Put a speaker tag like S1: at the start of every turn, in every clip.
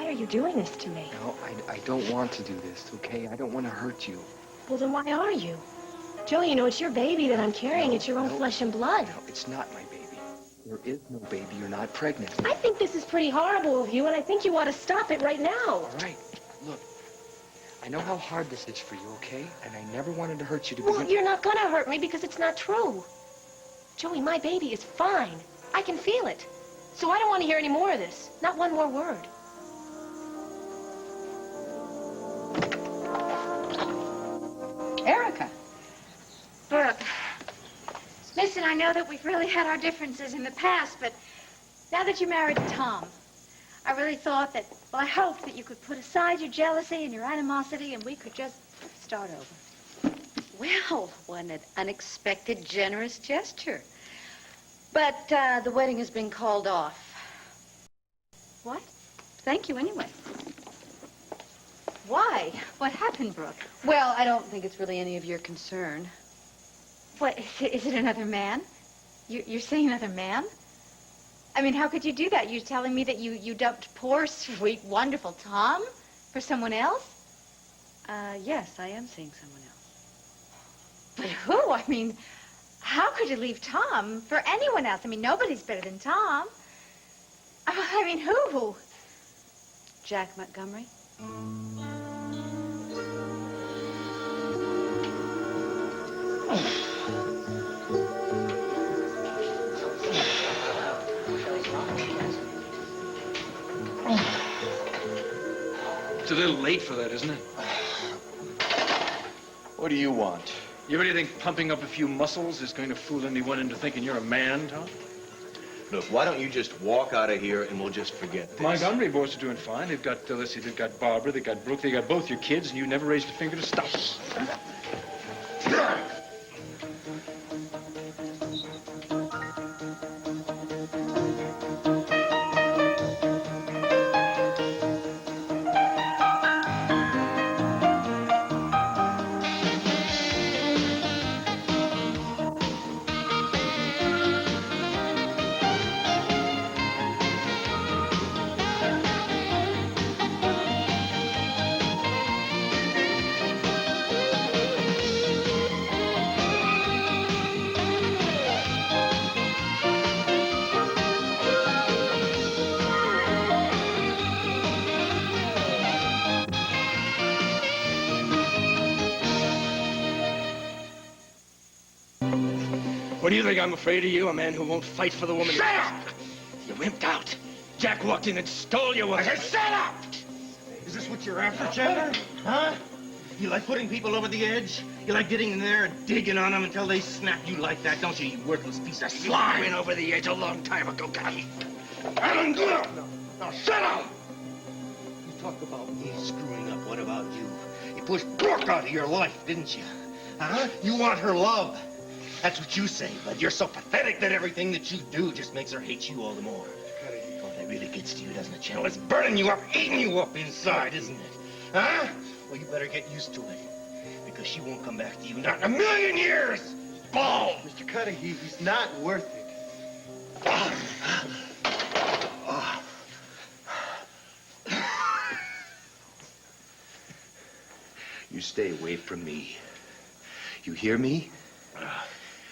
S1: Why are you doing this to me?
S2: No, I don't want to do this, okay? I don't want to hurt you.
S1: Well, then why are you? Joey, you know, it's your baby that I'm carrying. It's your own flesh and blood.
S2: No, it's not my baby. There is no baby. You're not pregnant.
S1: I think this is pretty horrible of you, and I think you ought to stop it right now.
S2: All right. Look, I know how hard this is for you, okay? And I never wanted to hurt you to
S1: Well,
S2: begin.
S1: you're not gonna hurt me because it's not true. Joey, my baby is fine. I can feel it. So I don't want to hear any more of this. Not one more word.
S3: Erica.
S4: Brooke, listen, I know that we've really had our differences in the past, but now that you're married to Tom, I really thought that, well, I hoped that you could put aside your jealousy and your animosity and we could just start over.
S3: Well, what an unexpected, generous gesture. But the wedding has been called off.
S4: What?
S3: Thank you anyway.
S4: Why? What happened, Brooke?
S3: Well, I don't think it's really any of your concern.
S4: What, is it another man? You're saying another man? I mean, how could you do that? You're telling me that you dumped poor, sweet, wonderful Tom for someone else?
S3: Yes, I am seeing someone else.
S4: But who? I mean, how could you leave Tom for anyone else? I mean, nobody's better than Tom. I mean, who?
S3: Jack Montgomery?
S5: It's a little late for that, isn't it?
S6: What do you want?
S5: You really think pumping up a few muscles is going to fool anyone into thinking you're a man, Tom?
S6: Look, why don't you just walk out of here and we'll just forget this?
S5: Montgomery boys are doing fine. They've got, let's see, they've got Barbara, they've got Brooke, they got both your kids, and you never raised a finger to stop us. What do you think I'm afraid of you, a man who won't fight for the woman?
S7: Shut up!
S5: You wimped out. Jack walked in and stole your woman.
S7: I said, shut up! Is this what you're after, Chandler? Huh? You like putting people over the edge? You like getting in there and digging on them until they snap? You like that, don't you, you worthless piece of slime?
S5: You went over the edge a long time ago, guy.
S7: Alan, good! Now shut up! You talk about me screwing up. What about you? You pushed Brooke out of your life, didn't you? Huh? You want her love. That's what you say, but you're so pathetic that everything that you do just makes her hate you all the more. Oh, that really gets to you, doesn't it, Chandler? It's burning you up, eating you up inside, isn't it? Huh? Well, you better get used to it, because she won't come back to you, not in a million years! Ball!
S6: Mr. Cudahy, he's not worth it.
S7: You stay away from me. You hear me?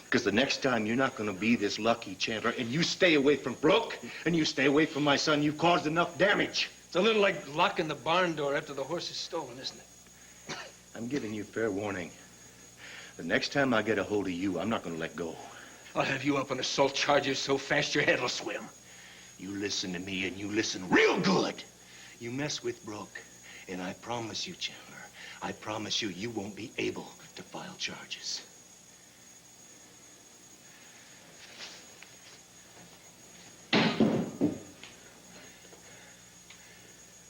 S7: Because the next time you're not going to be this lucky, Chandler, and you stay away from Brooke, and you stay away from my son, you've caused enough damage.
S5: It's a little like locking the barn door after the horse is stolen, isn't it?
S7: I'm giving you fair warning. The next time I get a hold of you, I'm not going to let go.
S5: I'll have you up on assault charges so fast your head will swim.
S7: You listen to me, and you listen real good. You mess with Brooke, and I promise you, Chandler, I promise you, you won't be able to file charges.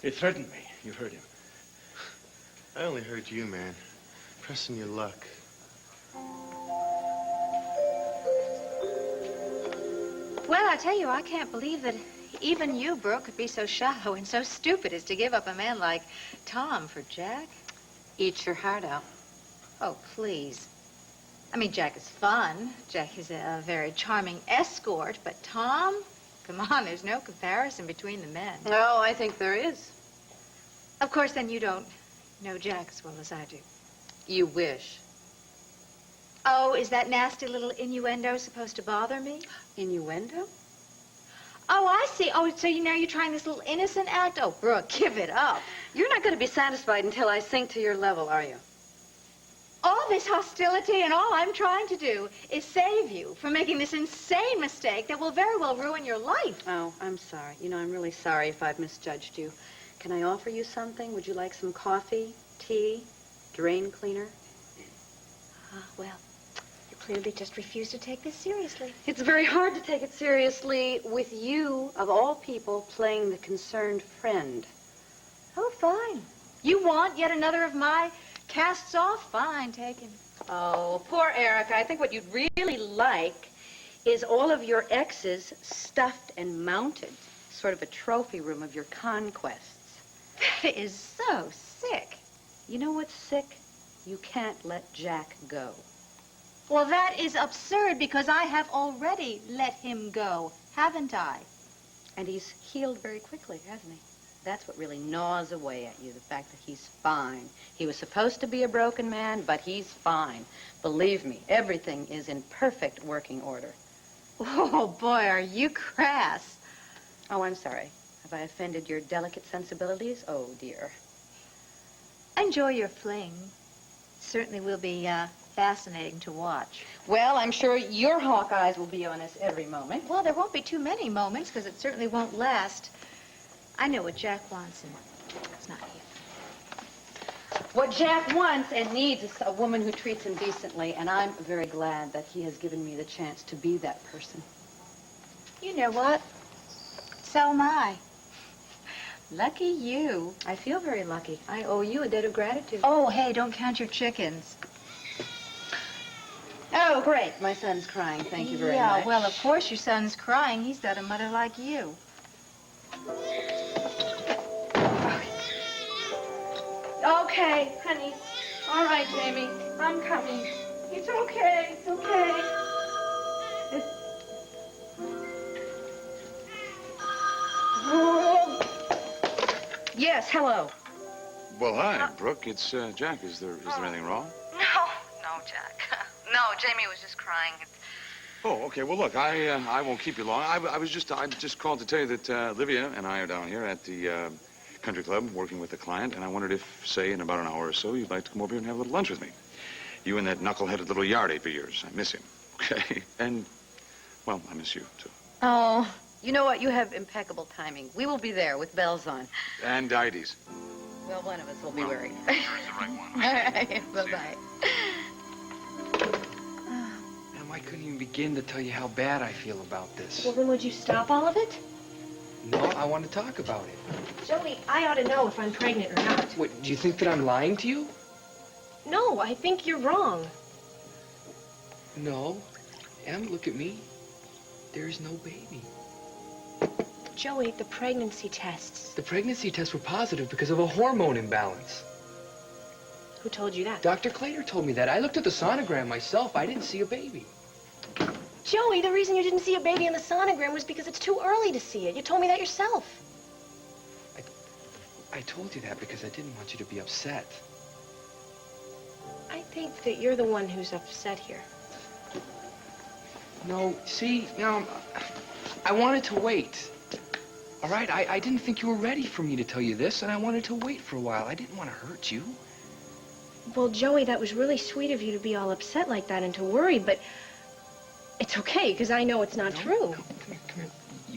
S5: He threatened me. You heard him.
S6: I only heard you, man. Pressing your luck.
S4: Well, I tell you, I can't believe that even you, Brooke, could be so shallow and so stupid as to give up a man like Tom for Jack.
S3: Eat your heart out.
S4: Oh, please. I mean, Jack is fun. Jack is a very charming escort, but Tom? Come on, there's no comparison between the men.
S3: Oh, I think there is.
S4: Of course, then you don't know Jack as well as I do.
S3: You wish.
S4: Oh, is that nasty little innuendo supposed to bother me?
S3: Innuendo?
S4: Oh, I see. Oh, so now you're trying this little innocent act? Oh, Brooke, give it up.
S3: You're not going to be satisfied until I sink to your level, are you?
S4: All this hostility and all I'm trying to do is save you from making this insane mistake that will very well ruin your life.
S3: Oh, I'm sorry. You know, I'm really sorry if I've misjudged you. Can I offer you something? Would you like some coffee, tea, drain cleaner?
S4: Well, you clearly just refuse to take this seriously.
S3: It's very hard to take it seriously with you, of all people, playing the concerned friend.
S4: Oh, fine. You want yet another of my casts off? Fine, take him.
S3: Oh, poor Erica. I think what you'd really like is all of your exes stuffed and mounted. Sort of a trophy room of your conquests.
S4: That is so sick.
S3: You know what's sick? You can't let Jack go.
S4: Well, that is absurd because I have already let him go, haven't I?
S3: And he's healed very quickly, hasn't he? That's what really gnaws away at you, the fact that he's fine. He was supposed to be a broken man, but he's fine. Believe me, everything is in perfect working order.
S4: Oh, boy, are you crass.
S3: Oh, I'm sorry. Have I offended your delicate sensibilities? Oh, dear.
S4: Enjoy your fling. Certainly will be fascinating to watch.
S3: Well, I'm sure your hawk eyes will be on us every moment.
S4: Well, there won't be too many moments because it certainly won't last. I know what Jack wants, and it's not here.
S3: What Jack wants and needs is a woman who treats him decently, and I'm very glad that he has given me the chance to be that person.
S4: You know what? So am I. Lucky you.
S3: I feel very lucky. I owe you a debt of gratitude.
S4: Oh, hey, don't count your chickens.
S3: Oh, great. My son's crying. Thank you very much.
S4: Yeah, well, of course your son's crying. He's got a mother like you.
S3: Okay, honey. All right, Jamie. I'm coming. It's okay. It's okay. Yes, hello.
S8: Well, hi, Brooke. It's Jack. Is there anything wrong?
S3: No, Jack. No, Jamie was just crying.
S8: Oh, okay. Well, look, I won't keep you long. I just called to tell you that Livia and I are down here at the country club working with a client, and I wondered if, say, in about an hour or so, you'd like to come over here and have a little lunch with me. You and that knuckle-headed little yard ape of yours. I miss him. Okay? And, well, I miss you, too.
S3: Oh, you know what? You have impeccable timing. We will be there with bells on.
S8: And Ides.
S3: Well, one of us will be wearing.
S8: Here's the right one.
S3: All right. Bye-bye.
S2: Ma'am, I couldn't even begin to tell you how bad I feel about this.
S1: Well, then would you stop all of it?
S2: No, I want to talk about it.
S1: Joey, I ought to know if I'm pregnant or not.
S2: What, do you think that I'm lying to you?
S1: No, I think you're wrong.
S2: No. Em, look at me. There's no baby.
S1: Joey, the pregnancy tests.
S2: The pregnancy tests were positive because of a hormone imbalance.
S1: Who told you that?
S2: Dr. Clater told me that. I looked at the sonogram myself. I didn't see a baby.
S1: Joey, the reason you didn't see a baby in the sonogram was because it's too early to see it. You told me that yourself.
S2: I told you that because I didn't want you to be upset.
S1: I think that you're the one who's upset here.
S2: No, see, now, I wanted to wait. All right? I didn't think you were ready for me to tell you this, and I wanted to wait for a while. I didn't want to hurt you.
S1: Well, Joey, that was really sweet of you to be all upset like that and to worry, but it's okay, because I know it's not true.
S2: No, come here.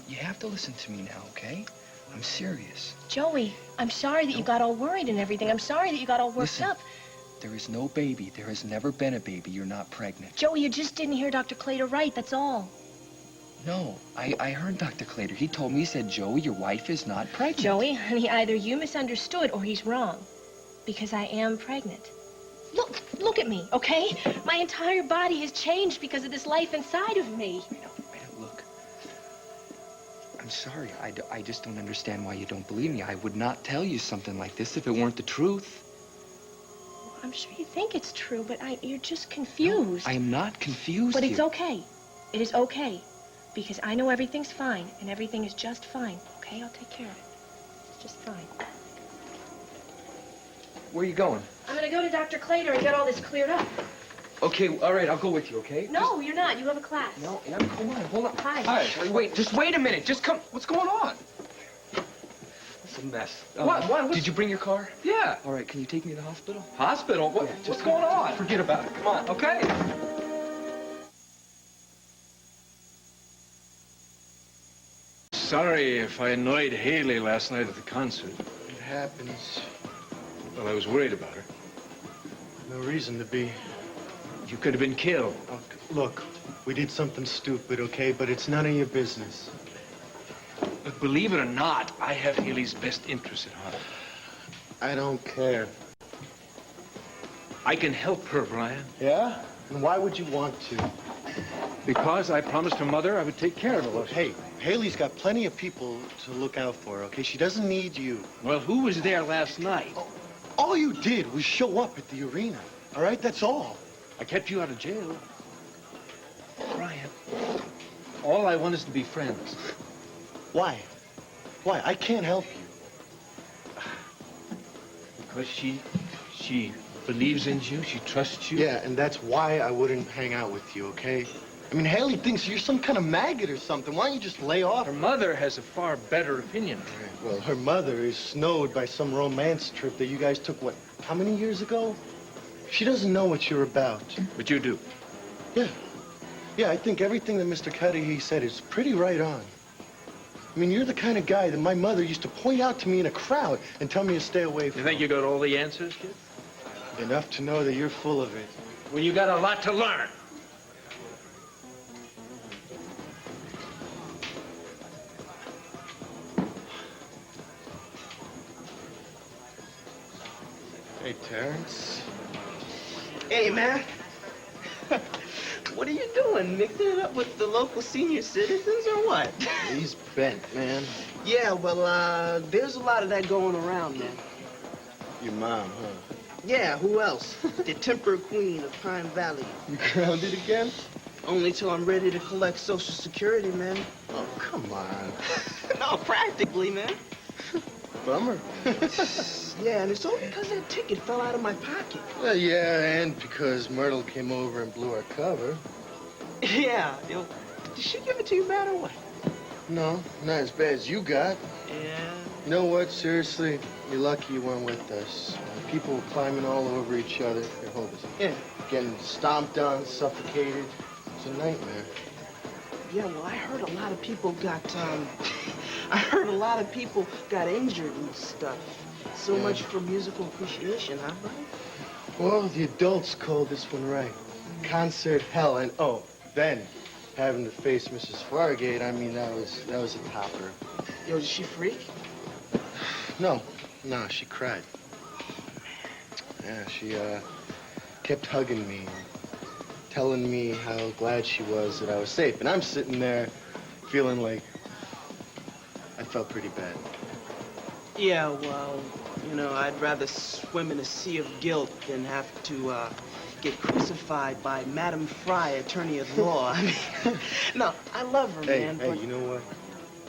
S2: You have to listen to me now, okay? I'm serious.
S1: Joey, I'm sorry that you got all worried and everything. I'm sorry that you got all worked
S2: Listen,
S1: up.
S2: There is no baby. There has never been a baby. You're not pregnant.
S1: Joey, you just didn't hear Dr. Clater right, that's all.
S2: No, I heard Dr. Clater. He told me, he said, Joey, your wife is not pregnant.
S1: Joey, honey, either you misunderstood or he's wrong. Because I am pregnant. Look at me, okay? My entire body has changed because of this life inside of me.
S2: I know, look. I'm sorry. I just don't understand why you don't believe me. I would not tell you something like this if it weren't the truth.
S1: I'm sure you think it's true, but you're just confused.
S2: No, I am not confused
S1: But it's
S2: here.
S1: okay. It is okay. Because I know everything's fine, and everything is just fine. Okay, I'll take care of it. It's just fine.
S2: Where are you going?
S1: I'm gonna go to Dr. Claytor and get all this cleared up.
S2: Okay, all right, I'll go with you, okay?
S1: No, you're not. You have a class.
S2: No, Em, come on, hold on.
S1: Hi.
S2: Hi. Wait, just wait a minute. Just come. What's going on?
S5: It's a mess.
S2: What? Did you bring your car?
S5: Yeah.
S2: All right, can you take me to the hospital?
S5: Hospital? What,
S2: Yeah,
S5: what's going on?
S2: Forget about it. Come on.
S5: Okay. Sorry if I annoyed Haley last night at the concert.
S6: It happens.
S5: Well, I was worried about her.
S6: No reason to be.
S5: You could have been killed.
S6: Oh, look, we did something stupid, okay? But it's none of your business.
S5: But believe it or not, I have Haley's best interest at heart.
S6: I don't care.
S5: I can help her, Brian.
S6: Yeah? And why would you want to?
S5: Because I promised her mother I would take care of her.
S6: Look, hey, Haley's got plenty of people to look out for, okay? She doesn't need you.
S5: Well, who was there last night?
S6: All you did was show up at the arena, all right? That's all.
S5: I kept you out of jail. Brian, all I want is to be friends.
S6: Why? Why? I can't help you.
S5: Because she believes in you, she trusts you.
S6: Yeah, and that's why I wouldn't hang out with you, okay? I mean, Haley thinks you're some kind of maggot or something. Why don't you just lay off?
S5: Her mother has a far better opinion.
S6: Well, her mother is snowed by some romance trip that you guys took, what, how many years ago? She doesn't know what you're about.
S5: But you do.
S6: Yeah. Yeah, I think everything that Mr. Cudahy said is pretty right on. I mean, you're the kind of guy that my mother used to point out to me in a crowd and tell me to stay away from.
S5: You think you got all the answers, kid?
S6: Enough to know that you're full of it.
S5: Well, you got a lot to learn.
S6: Hey, Terrence.
S9: Hey, man. What are you doing? Mixing it up with the local senior citizens or what?
S6: He's bent, man.
S9: Yeah, well, there's a lot of that going around, man.
S6: Your mom, huh?
S9: Yeah, who else? The temper queen of Pine Valley.
S6: You grounded again?
S9: Only till I'm ready to collect Social Security, man.
S6: Oh, come on.
S9: No, practically, man.
S6: Bummer.
S9: Yeah, and it's all because that ticket fell out of my pocket.
S6: Well, yeah, and because Myrtle came over and blew our cover.
S9: Yeah, yo, did she give it to you bad or what?
S6: No, not as bad as you got.
S9: Yeah.
S6: You know what? Seriously, you're lucky you weren't with us. People were climbing all over each other. Here, hold this.
S9: Yeah.
S6: Getting stomped on, suffocated. It's a nightmare.
S9: Yeah, well, I heard a lot of people got, I heard a lot of people got injured and stuff. So much for musical appreciation, huh, buddy?
S6: Well, the adults called this one right. Concert hell, and oh, then having to face Mrs. Fargate, I mean, that was a topper.
S9: Yo, did she freak?
S6: No, she cried. Yeah, she kept hugging me, telling me how glad she was that I was safe. And I'm sitting there feeling like I felt pretty bad.
S9: Yeah, well, you know, I'd rather swim in a sea of guilt than have to get crucified by Madam Fry, attorney at law. I mean, no, I love her, man.
S6: Hey,
S9: but
S6: you know what?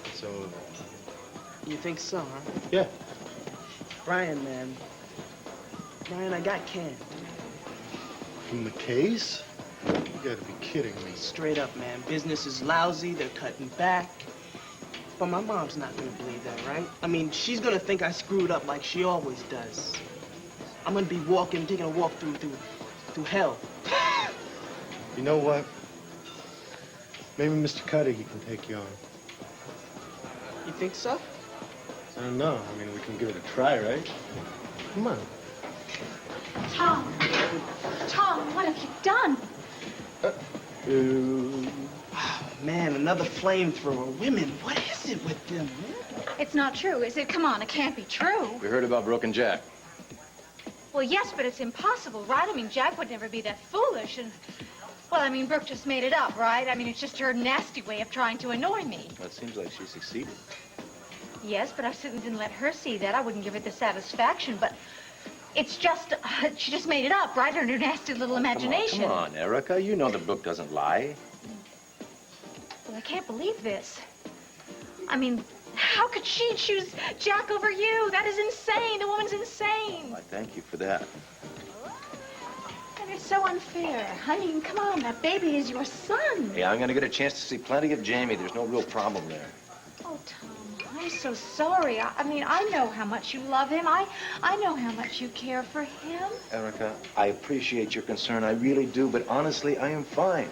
S6: It's over.
S9: you think so, huh?
S6: Yeah.
S9: Brian, man. Brian, I got canned.
S6: From the case? You gotta be kidding me.
S9: Straight up, man. Business is lousy. They're cutting back. But my mom's not gonna believe that, right? I mean, she's gonna think I screwed up like she always does. I'm gonna be taking a walk through hell.
S6: You know what? Maybe Mr. Cudahy can take you on.
S9: You think so?
S6: I don't know. I mean, we can give it a try, right? Come on.
S4: Tom! Tom, what have you done?
S9: Oh, man, another flamethrower. Women, what is it with them, man?
S4: It's not true, is it? Come on, it can't be true.
S10: We heard about Brooke and Jack.
S4: Well, yes, but it's impossible, right? I mean, Jack would never be that foolish, and... Well, I mean, Brooke just made it up, right? I mean, it's just her nasty way of trying to annoy me.
S10: Well, it seems like she succeeded.
S4: Yes, but I certainly didn't let her see that. I wouldn't give her the satisfaction, but... It's just, she just made it up, right? Her nasty little imagination.
S10: Come on, Erica. You know that Brooke doesn't lie.
S4: Well, I can't believe this. I mean, How could she choose Jack over you? That is insane. The woman's insane.
S10: I thank you for that.
S4: And it's so unfair. I mean, come on, that baby is your son.
S10: Hey, I'm going to get a chance to see plenty of Jamie. There's no real problem there.
S4: Oh, Tom, I'm so sorry. I mean, I know how much you love him. I know how much you care for him.
S10: Erica, I appreciate your concern. I really do, but honestly, I am fine.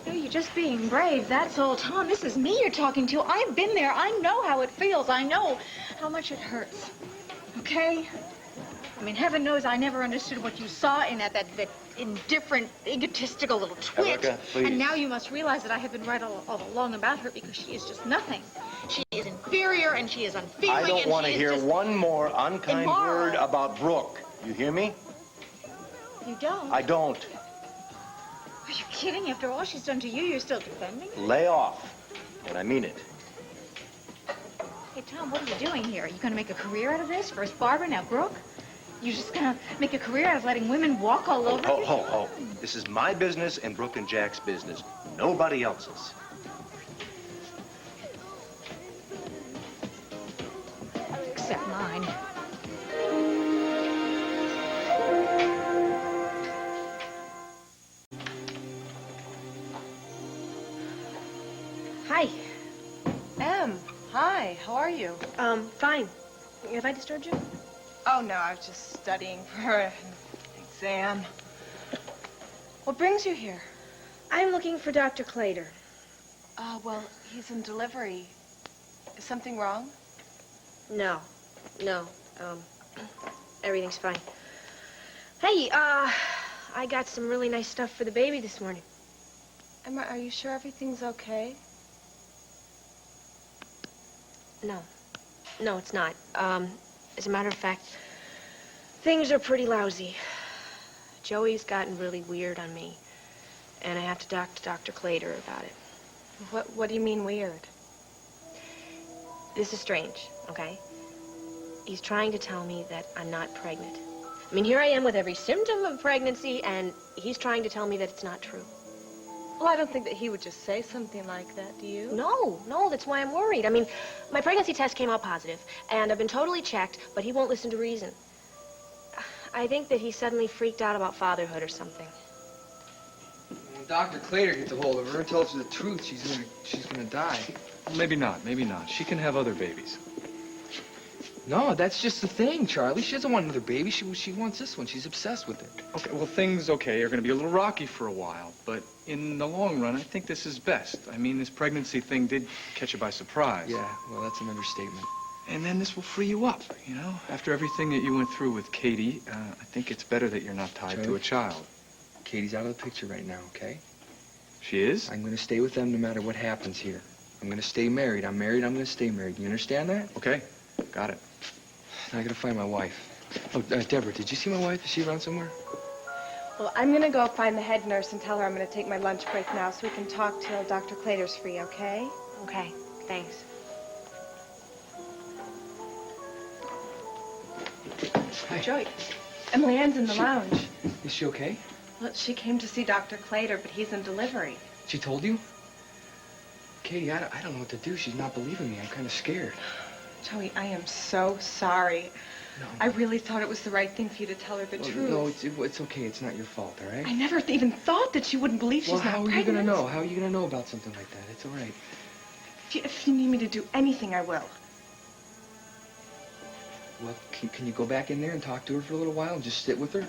S4: No, you're just being brave, that's all. Tom, this is me you're talking to. I've been there. I know how it feels. I know how much it hurts. Okay? I mean, heaven knows I never understood what you saw in that indifferent, egotistical little twit.
S10: Erica, please.
S4: And now you must realize that I have been right all along about her because she is just nothing. She is inferior and she is unfeeling.
S10: I don't want to hear one more unkind
S4: immoral.
S10: word about Brooke. You hear me?
S4: You don't?
S10: I don't.
S4: Are you kidding? After all she's done to you, you're still defending her?
S10: Lay off. And I mean it.
S4: Hey, Tom, what are you doing here? Are you going to make a career out of this? First Barbara, now Brooke? You're just going to make a career out of letting women walk all over you?
S10: Oh. This is my business and Brooke and Jack's business. Nobody else's.
S4: Except mine.
S1: Hi.
S11: Em, hi, how are you?
S1: Fine. Have I disturbed you?
S11: Oh, no, I was just studying for an exam. What brings you here?
S1: I'm looking for Dr. Clater.
S11: Well, he's in delivery. Is something wrong?
S1: No. Everything's fine. Hey, I got some really nice stuff for the baby this morning.
S11: Emma, are you sure everything's okay?
S1: No, it's not. As a matter of fact, things are pretty lousy. Joey's gotten really weird on me, and I have to talk to Dr. Clater about it.
S11: What do you mean weird?
S1: This is strange, okay? He's trying to tell me that I'm not pregnant. I mean, here I am with every symptom of pregnancy, and he's trying to tell me that it's not true.
S11: Well, I don't think that he would just say something like that, do you?
S1: No, that's why I'm worried. I mean, my pregnancy test came out positive, and I've been totally checked, but he won't listen to reason. I think that he suddenly freaked out about fatherhood or something.
S2: When Dr. Clater gets a hold of her and tells her the truth, she's gonna die.
S5: Maybe not. She can have other babies.
S2: No, that's just the thing, Charlie. She doesn't want another baby. She wants this one. She's obsessed with it.
S5: Okay, well, things, are going to be a little rocky for a while, but in the long run, I think this is best. I mean, this pregnancy thing did catch you by surprise.
S2: Yeah, well, that's an understatement.
S5: And then this will free you up, you know? After everything that you went through with Katie, I think it's better that you're not tied to a child.
S2: Katie's out of the picture right now, okay?
S5: She is?
S2: I'm gonna stay with them no matter what happens here. I'm gonna stay married. I'm married, I'm gonna stay married. You understand that?
S5: Okay, got it.
S2: Now I gotta find my wife. Oh, Deborah, did you see my wife? Is she around somewhere?
S11: Well, I'm gonna go find the head nurse and tell her I'm gonna take my lunch break now so we can talk till Dr. Clater's free, okay?
S1: Okay, thanks.
S2: Hi.
S11: Joey, Emily Ann's in the lounge.
S2: Is she okay?
S11: Well, she came to see Dr. Clater, but he's in delivery.
S2: She told you? Katie, I don't know what to do. She's not believing me. I'm kind of scared.
S11: Joey, I am so sorry.
S2: No.
S11: I really thought it was the right thing for you to tell her the truth.
S2: No, it's okay. It's not your fault, all right?
S11: I never even thought that she wouldn't believe she's not
S2: how are
S11: pregnant.
S2: you gonna know? How are you gonna know about something like that? It's all right.
S11: If you need me to do anything, I will.
S2: Well, can you go back in there and talk to her for a little while and just sit with her?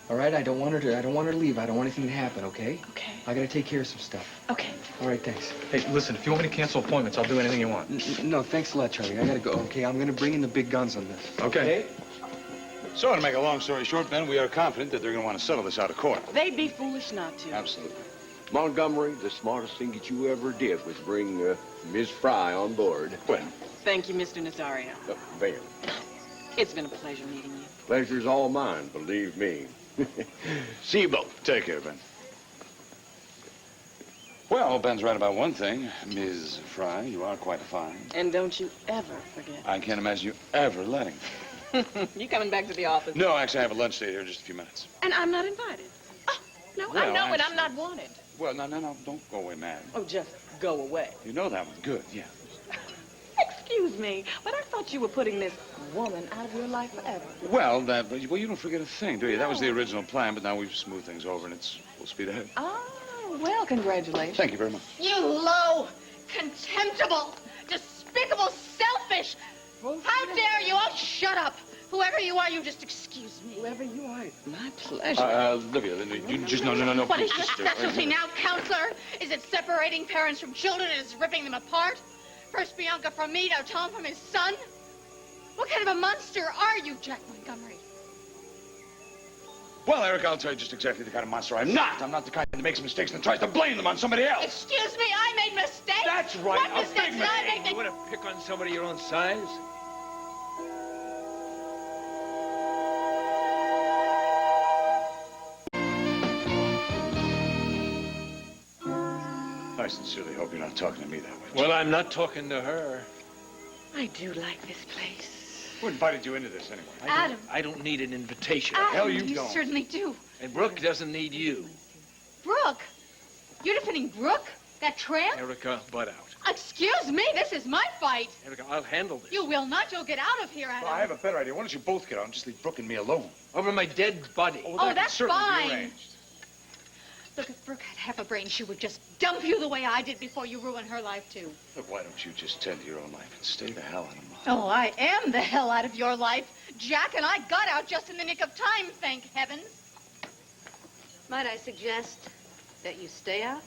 S2: All right? I don't want her to leave. I don't want anything to happen, okay?
S11: Okay.
S2: I gotta take care of some stuff.
S11: Okay.
S2: All right, thanks.
S5: Hey, listen, if you want me to cancel appointments, I'll do anything you want.
S2: No, thanks a lot, Charlie. I gotta go, okay? I'm gonna bring in the big guns on this.
S5: Okay.
S8: So, to make a long story short, Ben, we are confident that they're going to want to settle this out of court.
S12: They'd be foolish not to.
S8: Absolutely.
S13: Montgomery, the smartest thing that you ever did was bring Ms. Fry on board.
S8: Well,
S12: Thank you, Mr. Nazario.
S13: Ben,
S12: It's been a pleasure meeting you.
S13: pleasure's all mine, believe me.
S8: see you both. Take care, Ben. Well, Ben's right about one thing. Ms. Fry, you are quite a find.
S12: And don't you ever forget.
S8: I can't imagine you ever letting.
S12: You coming back to the office?
S8: No, actually, I have a lunch date here in just a few minutes.
S12: And I'm not invited. Oh, no, I
S8: Well,
S12: know it. I'm not wanted.
S8: Well, no, don't go away mad.
S12: Oh, just go away.
S8: You know that one. Good, yeah.
S12: excuse me, but I thought you were putting this woman out of your life forever.
S8: Well, you don't forget a thing, do you? That was the original plan, but now we've smoothed things over, and it's full speed ahead.
S12: Oh, well, congratulations.
S8: Thank you very much.
S4: You low, contemptible, despicable, selfish. How dare you? Oh, shut up. Whoever you are, you just excuse me.
S12: Whoever you are, my pleasure.
S8: Livia, you just, no,
S4: What
S8: please,
S4: is your
S8: just,
S4: specialty now, counselor? Is it separating parents from children and is ripping them apart? First Bianca from me, now Tom from his son? What kind of a monster are you, Jack Montgomery?
S8: Well, Eric, I'll tell you just exactly the kind of monster I'm not. I'm not the kind that makes mistakes and tries to blame them on somebody else.
S4: Excuse me, I made mistakes.
S13: That's right,
S4: What
S13: a
S4: mistakes
S13: big
S4: did I
S13: mistake.
S4: make?
S13: You want to pick on somebody your own size?
S8: I sincerely hope you're not talking to me that way.
S13: Well, I'm not talking to her.
S12: I do like this place.
S8: Who invited you into this, anyway?
S4: Adam.
S13: I don't need an invitation.
S8: hell you
S4: You
S8: don't.
S4: certainly do.
S13: And Brooke doesn't need you.
S4: Brooke? You're defending Brooke? That tramp?
S13: Erica, butt out.
S4: Excuse me, this is my fight.
S13: Erica, I'll handle this.
S4: You will not. You'll get out of here, Adam.
S8: Well, I have a better idea. Why don't you both get out and just leave Brooke and me alone?
S13: Over my dead body.
S8: Oh,
S4: Oh,
S8: that
S4: that's
S8: can certainly
S4: fine.
S8: be arranged.
S4: Look, if Brooke had half a brain, she would just dump you the way I did before you ruined her life, too.
S8: Look, why don't you just tend to your own life and stay the hell out of mine?
S4: Oh, I am the hell out of your life. Jack and I got out just in the nick of time, thank heavens.
S3: Might I suggest that you stay out?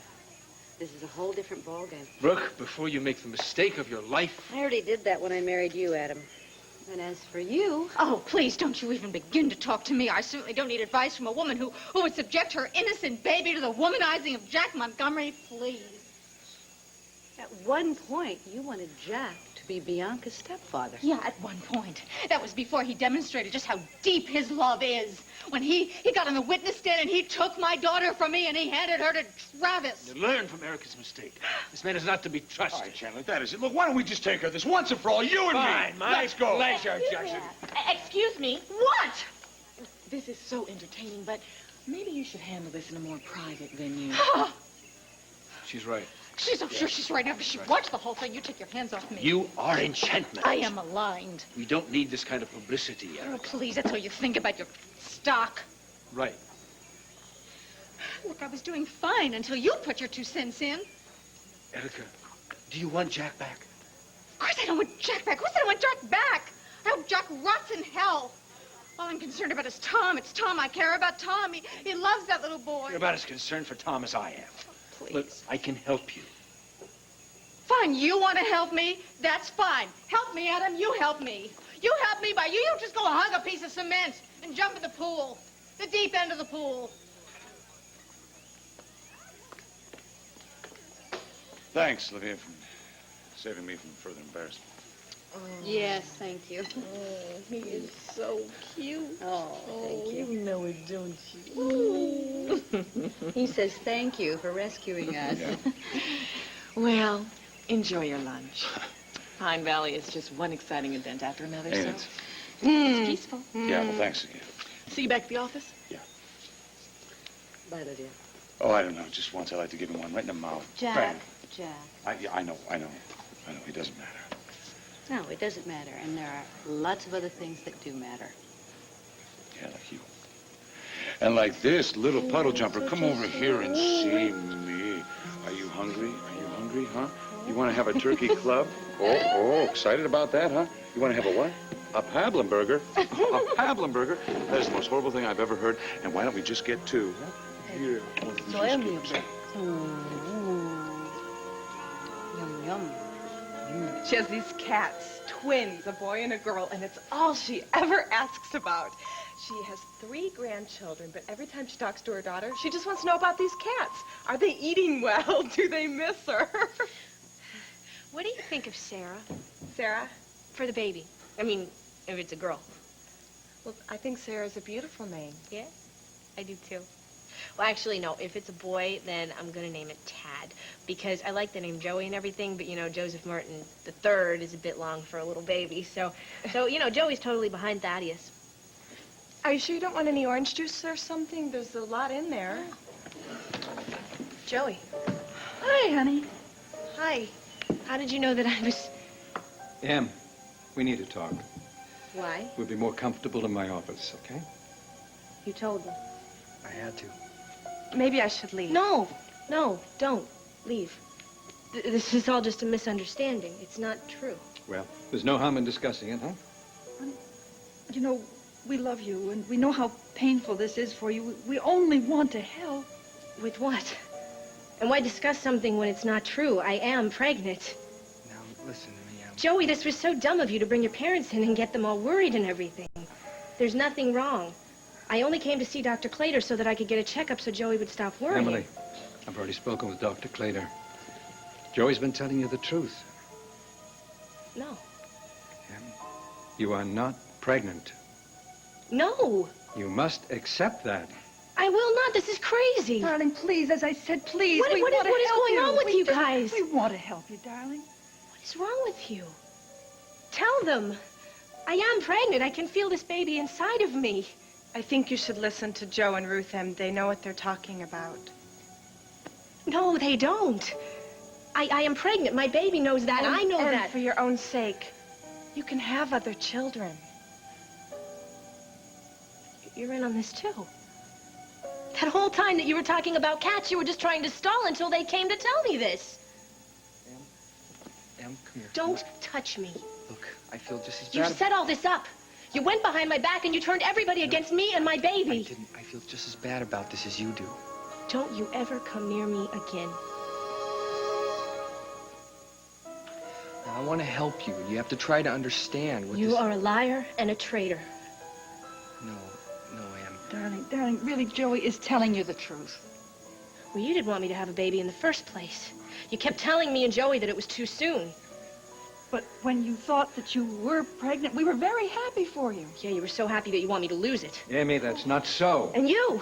S3: This is a whole different ballgame.
S13: Brooke, before you make the mistake of your life.
S3: I already did that when I married you, Adam. And as for you...
S4: Oh, please, don't you even begin to talk to me. I certainly don't need advice from a woman who would subject her innocent baby to the womanizing of Jack Montgomery. Please.
S3: At one point, you wanted Jack to be Bianca's stepfather.
S4: Yeah, at one point. That was before he demonstrated just how deep his love is. When he got on the witness stand and he took my daughter from me and he handed her to Travis.
S13: You learn from Erica's mistake. This man is not to be trusted.
S8: All right, Chandler, that is it. Look, why don't we just take care of this once and for all, you and
S13: Fine,
S8: me?
S13: my
S8: Let's go.
S13: pleasure, Jackson.
S12: Excuse me.
S4: What?
S12: This is so entertaining, but maybe you should handle this in a more private venue.
S5: She's right.
S4: She's so sure she's right. After she watched the whole thing, you take your hands off me.
S13: You are enchantment.
S4: I am maligned.
S13: We don't need this kind of publicity,
S4: Oh,
S13: Erica.
S4: please, that's all you think about your stock.
S5: Right.
S4: Look, I was doing fine until you put your 2 cents in.
S13: Erica, do you want Jack back?
S4: Of course I don't want Jack back. Who said I want Jack back? I hope Jack rots in hell. All I'm concerned about is Tom. It's Tom. I care about Tom. He loves that little boy.
S13: You're about as concerned for Tom as I am.
S4: Please.
S13: Look, I can help you.
S4: Fine, you want to help me? That's fine. Help me, Adam. You help me. You help me by you just go hug a piece of cement and jump in the pool. The deep end of the pool.
S8: Thanks, Livia, for saving me from further embarrassment.
S3: Yes, thank you.
S12: Oh, he is so cute.
S3: Oh, thank you.
S12: You know it, don't you?
S3: He says thank you for rescuing us.
S8: Yeah.
S12: Well, enjoy your lunch. Pine Valley is just one exciting event after another,
S8: Ain't
S12: so
S8: it?
S12: it's peaceful.
S8: Yeah, well, thanks again.
S12: See you back at the office?
S3: Bye, Lydia.
S8: Oh, I don't know. Just once I like to give him one right in the mouth.
S3: Jack.
S8: Bang.
S3: Jack.
S8: I know. It doesn't matter.
S3: No, it doesn't matter. And there are lots of other things that do matter.
S8: Yeah, like you. And like this little puddle jumper, come over here and see me. Are you hungry? Are you hungry, huh? You want to have a turkey club? Oh, excited about that, huh? You want to have a what? A Pablenburger? A Pablenburger? That is the most horrible thing I've ever heard. And why don't we just get 2? Here.
S3: Soy milk. Yum, yum.
S11: She has these cats, twins, a boy and a girl, and it's all she ever asks about. She has 3 grandchildren, but every time she talks to her daughter, she just wants to know about these cats. Are they eating well? Do they miss her?
S1: What do you think of Sarah
S11: Sarah?
S1: for the baby? I mean, if it's a girl.
S11: Well, I think Sarah's a beautiful name.
S1: Yeah, I do too. Well, actually, no. If it's a boy, then I'm going to name it Tad. Because I like the name Joey and everything, but, you know, Joseph Merton III is a bit long for a little baby. So you know, Joey's totally behind Thaddeus.
S11: Are you sure you don't want any orange juice or something? There's a lot in there.
S1: Joey.
S12: Hi, honey.
S1: Hi. How did you know that I was...
S14: Em, we need to talk.
S1: Why?
S14: We'll be more comfortable in my office, okay?
S1: You told them.
S14: I had to.
S11: Maybe I should leave.
S1: No, don't. Leave. This is all just a misunderstanding. It's not true.
S14: Well, there's no harm in discussing it, huh?
S15: You know, we love you, and we know how painful this is for you. We only want to help.
S1: With what? And why discuss something when it's not true? I am pregnant.
S2: Now, listen to me, Em.
S1: Joey, this was so dumb of you to bring your parents in and get them all worried and everything. There's nothing wrong. I only came to see Dr. Clater so that I could get a checkup so Joey would stop worrying.
S14: Emily, I've already spoken with Dr. Clater. Joey's been telling you the truth.
S1: No.
S14: You are not pregnant.
S1: No.
S14: You must accept that.
S1: I will not. This is crazy.
S15: Darling, please, as I said, please.
S1: What is going on with you guys?
S15: We want to help you, darling.
S1: What is wrong with you? Tell them. I am pregnant. I can feel this baby inside of me.
S11: I think you should listen to Joe and Ruth M. They know what they're talking about.
S1: No, they don't. I am pregnant. My baby knows that. I know that.
S11: For your own sake, you can have other children.
S1: You're in on this, too. That whole time that you were talking about cats, you were just trying to stall until they came to tell me this.
S2: Em, come here.
S1: Don't touch me.
S2: Look, I feel just as bad.
S1: You set all this up. You went behind my back and you turned everybody against me and my baby.
S2: I didn't. I feel just as bad about this as you do.
S1: Don't you ever come near me again.
S2: Now, I want to help you. You have to try to understand what
S1: You
S2: this...
S1: are a liar and a traitor.
S2: No, Em.
S15: Darling, really, Joey is telling you the truth.
S1: Well, you didn't want me to have a baby in the first place. You kept telling me and Joey that it was too soon.
S15: But when you thought that you were pregnant, we were very happy for you.
S1: Yeah, you were so happy that you want me to lose it.
S14: Amy, that's not so.
S1: And you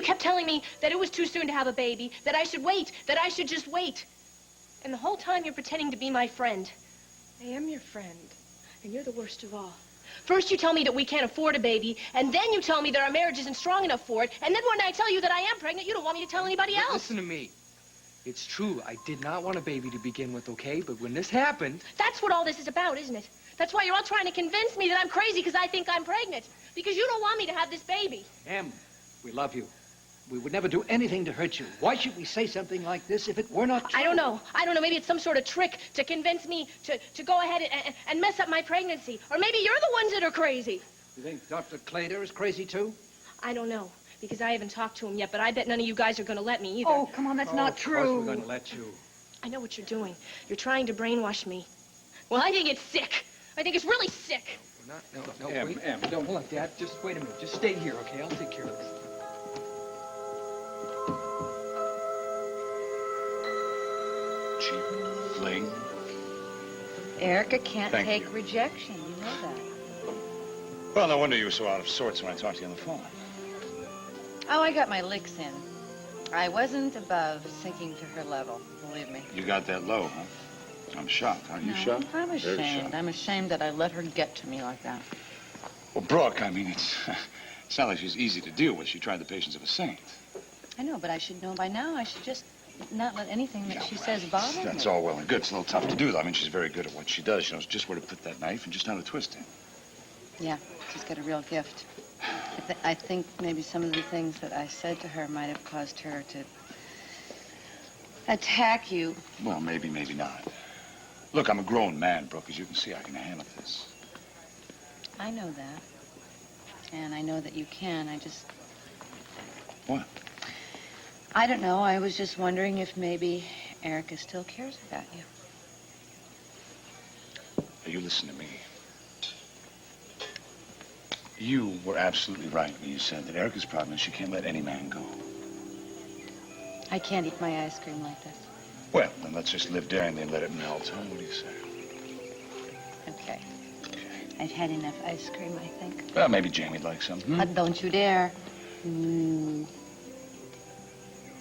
S1: kept telling me that it was too soon to have a baby, that I should wait, that I should just wait. And the whole time you're pretending to be my friend.
S11: I am your friend.
S1: And you're the worst of all. First you tell me that we can't afford a baby, and then you tell me that our marriage isn't strong enough for it, and then when I tell you that I am pregnant, you don't want me to tell anybody else.
S2: Listen to me. It's true. I did not want a baby to begin with, okay? But when this happened...
S1: That's what all this is about, isn't it? That's why you're all trying to convince me that I'm crazy because I think I'm pregnant. Because you don't want me to have this baby.
S16: Em, we love you. We would never do anything to hurt you. Why should we say something like this if it were not true?
S1: I don't know. Maybe it's some sort of trick to convince me to go ahead and mess up my pregnancy. Or maybe you're the ones that are crazy.
S16: You think Dr. Clater is crazy, too?
S1: I don't know, because I haven't talked to him yet, but I bet none of you guys are going to let me either.
S15: Oh, come on, that's not true.
S16: Of course we're going to let you.
S1: I know what you're doing. You're trying to brainwash me. Well, I think it's sick. I think it's really sick.
S2: No,
S14: Em,
S2: wait.
S14: Em,
S2: Don't, hold on, Dad. Just wait a minute. Just stay here, okay? I'll take care of this.
S8: Cheap fling.
S3: Erica can't
S8: Thank
S3: take
S8: you.
S3: rejection. You know that.
S8: Well, no wonder you were so out of sorts when I talked to you on the phone.
S3: Oh, I got my licks in. I wasn't above sinking to her level, believe me.
S8: You got that low, huh? I'm shocked. Aren't you
S3: No,
S8: shocked?
S3: I'm
S8: Very
S3: ashamed.
S8: shocked.
S3: I'm ashamed that I let her get to me like that.
S8: Well, Brooke, I mean, it's not like she's easy to deal with. She tried the patience of a saint.
S3: I know, but I should know by now. I should just not let anything that she says bother me.
S8: That's all well and good. It's a little tough to do, though. I mean, she's very good at what she does. She knows just where to put that knife and just how to twist it.
S3: Yeah, she's got a real gift. I think maybe some of the things that I said to her might have caused her to attack you.
S8: Well, maybe, maybe not. Look, I'm a grown man, Brooke. As you can see, I can handle this.
S3: I know that. And I know that you can. I just...
S8: What?
S3: I don't know. I was just wondering if maybe Erica still cares about you.
S8: Now, you listen to me. You were absolutely right when you said that Erica's problem is she can't let any man go.
S3: I can't eat my ice cream like this.
S8: Well, then let's just live daringly and let it melt, huh? What do you say?
S3: Okay. I've had enough ice cream, I think.
S8: Well, maybe Jamie'd like some.
S3: But don't you dare. Mm.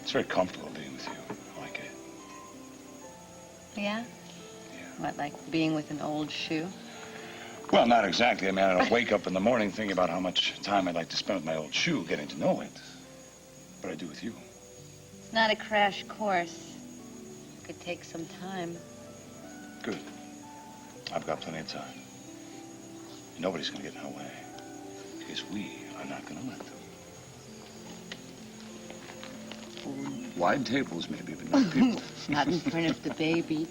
S8: It's very comfortable being with you. I like it.
S3: Yeah? What, like being with an old shoe?
S8: Well, not exactly. I mean, I don't wake up in the morning thinking about how much time I'd like to spend with my old shoe, getting to know it. But I do with you.
S3: It's not a crash course. It could take some time.
S8: Good. I've got plenty of time. Nobody's going to get in our way. Because we are not going to let them. Wide tables, maybe, but not people.
S3: Not in front of the baby.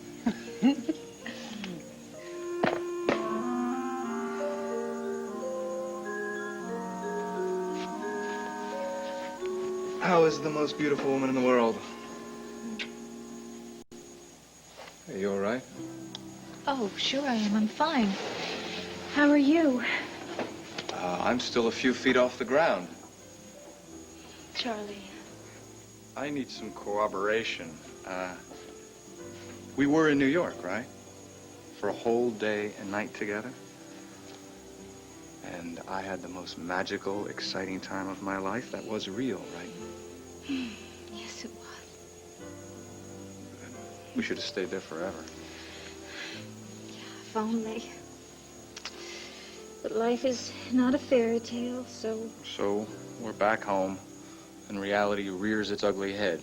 S5: How is the most beautiful woman in the world? Are you all right?
S4: Oh, sure I am. I'm fine. How are you?
S5: I'm still a few feet off the ground.
S4: Charlie.
S5: I need some corroboration. We were in New York, right? For a whole day and night together. And I had the most magical, exciting time of my life. That was real, right?
S4: Yes, it was.
S5: We should have stayed there forever.
S4: If only. But life is not a fairy tale, so...
S5: So, we're back home, and reality rears its ugly head.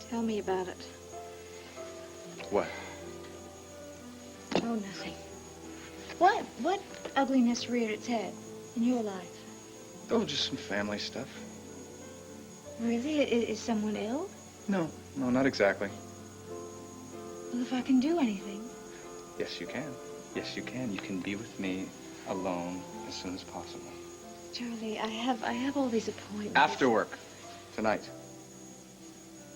S4: Tell me about it.
S5: What?
S4: Oh, nothing. What ugliness reared its head in your life?
S5: Oh, just some family stuff.
S4: Really? Is someone ill?
S5: No, not exactly.
S4: Well, if I can do anything.
S5: Yes, you can. Yes, you can. You can be with me alone as soon as possible.
S4: Charlie, I have all these appointments.
S5: After work. Tonight.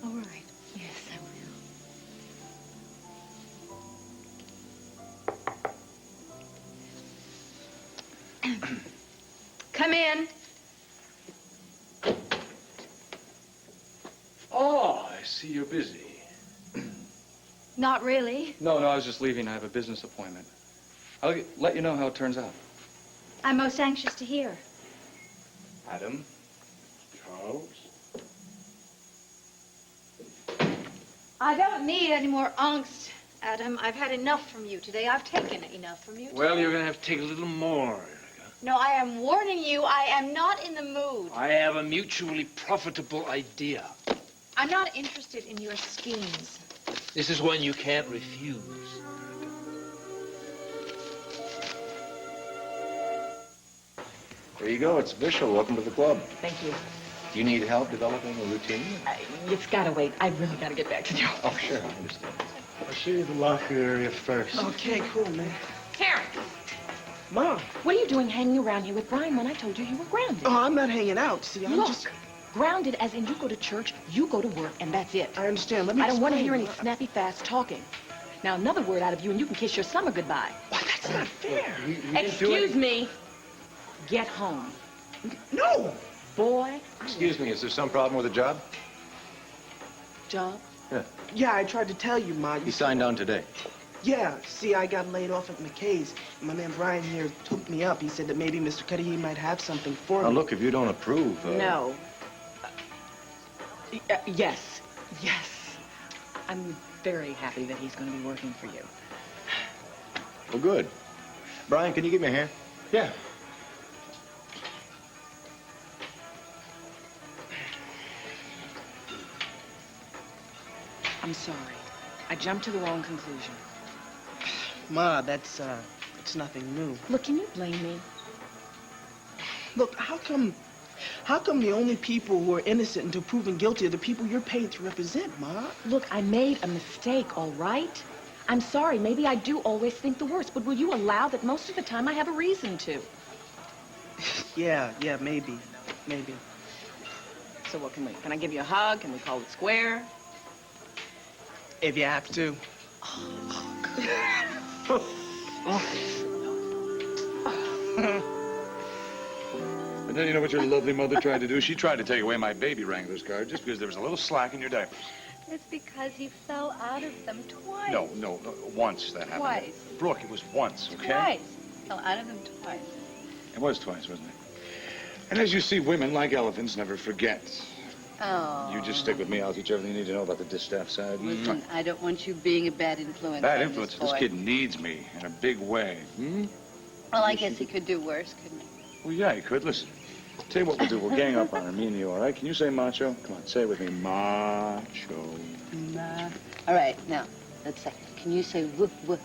S4: All right. Yes, I will. Come in.
S5: Oh, I see you're busy.
S4: Not really.
S5: No, I was just leaving. I have a business appointment. I'll let you know how it turns out.
S4: I'm most anxious to hear.
S5: Adam?
S13: Charles?
S4: I don't need any more angst, Adam. I've had enough from you today. I've taken enough from you today.
S13: Well, you're going to have to take a little more.
S4: No, I am warning you, I am not in the mood.
S13: I have a mutually profitable idea.
S4: I'm not interested in your schemes.
S13: This is one you can't refuse.
S10: There you go. It's official. Welcome to the club.
S12: Thank you.
S10: Do you need help developing a routine?
S12: It's gotta wait. I really gotta get back to Joe.
S10: Oh, sure. I understand.
S6: I'll show you the locker area first.
S9: Okay, cool, man.
S12: Karen!
S9: Mom.
S12: What are you doing hanging around here with Brian when I told you you were grounded?
S9: Oh, I'm not hanging out. See, I'm
S12: Look,
S9: just...
S12: grounded as in you go to church, you go to work, and that's it.
S9: I understand. Let me
S12: I don't want to
S9: explain.
S12: hear any snappy, fast talking. Now, another word out of you, and you can kiss your summer goodbye.
S9: What? That's not fair.
S12: Excuse me. Get home.
S9: No!
S12: Boy.
S10: Excuse me, is there some problem with the job?
S12: Job?
S10: Yeah.
S9: Yeah, I tried to tell you, Ma.
S10: He signed on today.
S9: Yeah, see, I got laid off at McKay's. My man Brian here took me up. He said that maybe Mr. Cudahy might have something for
S10: Now,
S9: me.
S10: look, if you don't approve...
S12: No. Yes. Yes. I'm very happy that he's going to be working for you.
S10: Well, good. Brian, can you give me a hand?
S6: Yeah.
S12: I'm sorry. I jumped to the wrong conclusion.
S9: Ma, it's nothing new.
S12: Look, can you blame me?
S9: Look, how come the only people who are innocent until proven guilty are the people you're paid to represent, Ma?
S12: Look, I made a mistake, all right? I'm sorry. Maybe I do always think the worst, but will you allow that most of the time I have a reason to?
S9: Yeah, maybe.
S12: So what can I give you a hug? Can we call it square?
S9: If you have to.
S8: And then you know what your lovely mother tried to do? She tried to take away my baby wrangler's card just because there was a little slack in your diapers.
S4: It's because he fell out of them twice.
S8: No, once that happened.
S4: Twice.
S8: Brooke, it was once, okay?
S4: Twice. Fell out of them twice.
S8: It was twice, wasn't it? And as you see, women, like elephants, never forget.
S3: Oh.
S8: You just stick with me. I'll teach you everything you need to know about the distaff side.
S3: Listen, I don't want you being a bad influence.
S8: Bad
S3: on
S8: influence.
S3: This
S8: This
S3: boy.
S8: kid needs me in a big way.
S3: Well, I guess he could do worse, couldn't he?
S8: Well, yeah, he could. Listen, tell you what we'll do. We'll gang up on her, me and you, all right? Can you say macho? Come on, say it with me. Macho.
S3: All right, now, let's say, can you say woof, woof?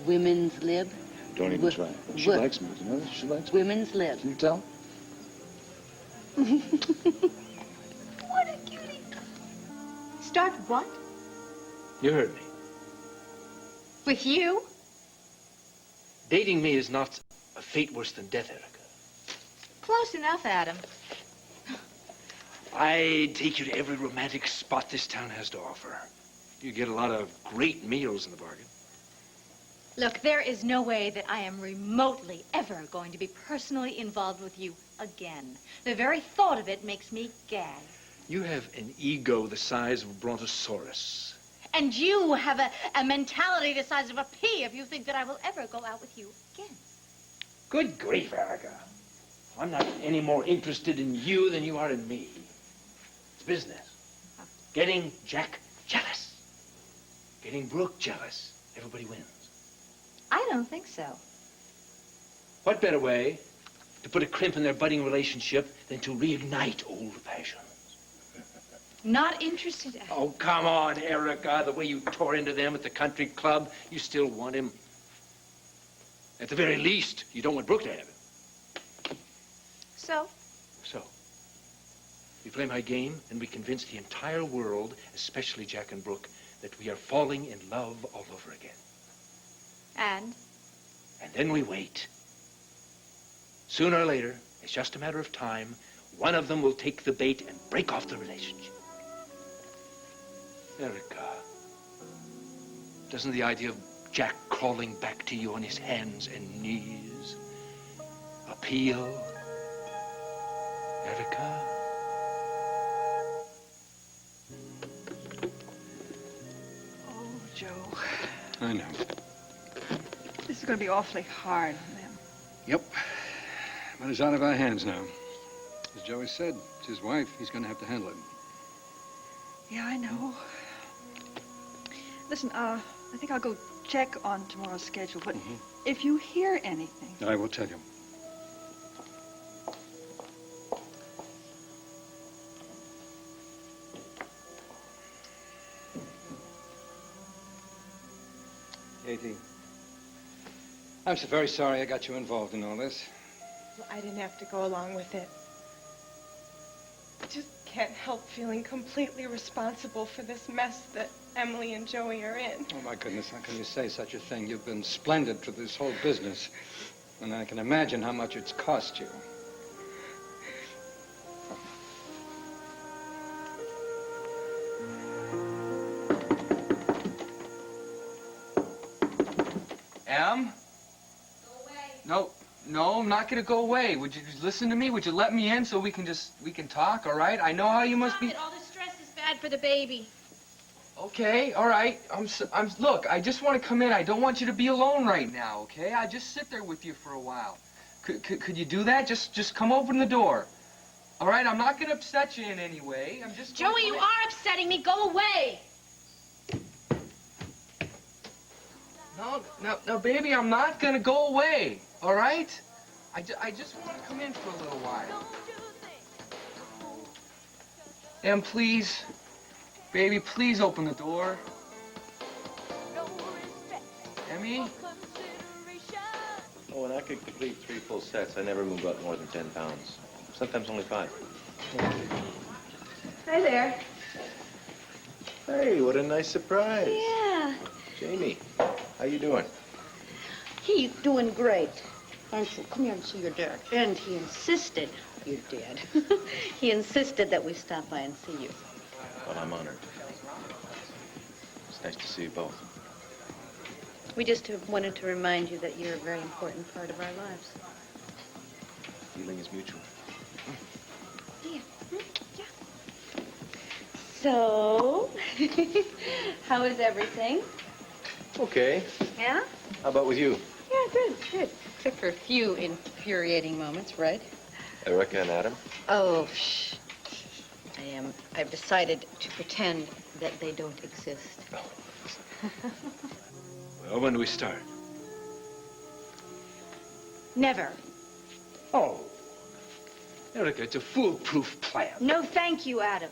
S3: Women's lib?
S8: Don't even try. She likes me. You know that? She likes me.
S3: Women's lib.
S8: Can you tell?
S4: What a cutie. Start what?
S16: You heard me.
S4: With you?
S16: Dating me is not a fate worse than death, Erica.
S4: Close enough, Adam.
S16: I'd take you to every romantic spot this town has to offer. You get a lot of great meals in the bargain.
S4: Look, there is no way that I am remotely ever going to be personally involved with you again. The very thought of it makes me gag.
S16: You have an ego the size of a brontosaurus.
S4: And you have a mentality the size of a pea if you think that I will ever go out with you again.
S16: Good grief, Erica. I'm not any more interested in you than you are in me. It's business. Getting Jack jealous. Getting Brooke jealous. Everybody wins.
S4: I don't think so.
S16: What better way to put a crimp in their budding relationship than to reignite old passions?
S4: Not interested.
S16: Oh, come on, Erica. The way you tore into them at the country club, you still want him. At the very least, you don't want Brooke to have him.
S4: So?
S16: So, we play my game and we convince the entire world, especially Jack and Brooke, that we are falling in love all over again.
S4: And?
S16: And then we wait. Sooner or later, it's just a matter of time, one of them will take the bait and break off the relationship. Erica, doesn't the idea of Jack crawling back to you on his hands and knees appeal? Erica?
S15: Oh, Joe.
S14: I know.
S15: This is going to be awfully hard on them.
S14: Yep. But it's out of our hands now. As Joey said, it's his wife. He's going to have to handle it.
S15: Yeah, I know. Listen, I think I'll go check on tomorrow's schedule, but if you hear anything...
S14: I will tell you. Katie, I'm so very sorry I got you involved in all this.
S11: Well, I didn't have to go along with it. I just can't help feeling completely responsible for this mess that Emily and Joey are in.
S14: Oh, my goodness, how can you say such a thing? You've been splendid through this whole business, and I can imagine how much it's cost you.
S2: Em? Go away. No, I'm not gonna go away. Would you just listen to me? Would you let me in so we can talk, all right? I know how you must be.
S1: All the stress is bad for the baby.
S2: Okay, all right. Look, I just want to come in. I don't want you to be alone right now, okay? I'll just sit there with you for a while. Could you do that? Just come open the door. All right, I'm not gonna upset you in any way. I'm just...
S1: Joey, you are upsetting me. Go away.
S2: No, baby, I'm not gonna go away, all right? I just want to come in for a little while. Em, please, baby, please open the door. Emmy?
S10: Oh, when I could complete 3 full sets, I never moved up more than 10 pounds. Sometimes only 5.
S4: Hi there.
S10: Hey, what a nice surprise.
S3: Yeah.
S10: Jamie, how you doing?
S3: He's doing great. Ansel, come here and see your dad. And he insisted, your dad, he insisted that we stop by and see you.
S10: Well, I'm honored. It's nice to see you both.
S3: We just wanted to remind you that you're a very important part of our lives.
S10: Feeling is mutual.
S3: Yeah. Yeah. So, how is everything?
S10: Okay.
S3: Yeah?
S10: How about with you?
S3: Yeah, good. Except for a few infuriating moments, right?
S10: Erica and Adam?
S3: Oh, shh. I've decided to pretend that they don't exist.
S16: Well, when do we start?
S4: Never.
S16: Oh. Erica, it's a foolproof plan.
S4: No, thank you, Adam.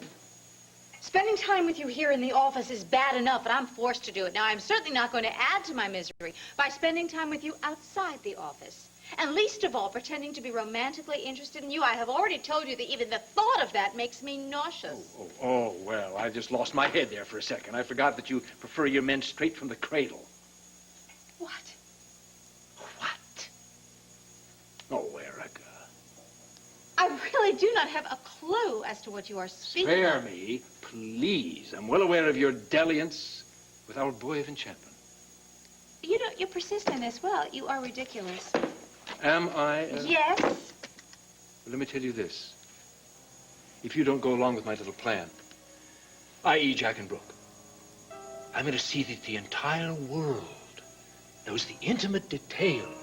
S4: Spending time with you here in the office is bad enough, but I'm forced to do it. Now, I'm certainly not going to add to my misery by spending time with you outside the office. And least of all, pretending to be romantically interested in you. I have already told you that even the thought of that makes me nauseous.
S16: Oh, well, I just lost my head there for a second. I forgot that you prefer your men straight from the cradle.
S4: What?
S16: Oh, Erica.
S4: I really do not have a clue as to what you are speaking
S16: Spare
S4: of.
S16: me, please. I'm well aware of your dalliance with our boy of enchantment.
S4: You know, you persist in this. Well, you are ridiculous.
S16: Am I?
S4: Yes.
S16: Well, let me tell you this. If you don't go along with my little plan, i.e. Jack and Brooke, I'm going to see that the entire world knows the intimate details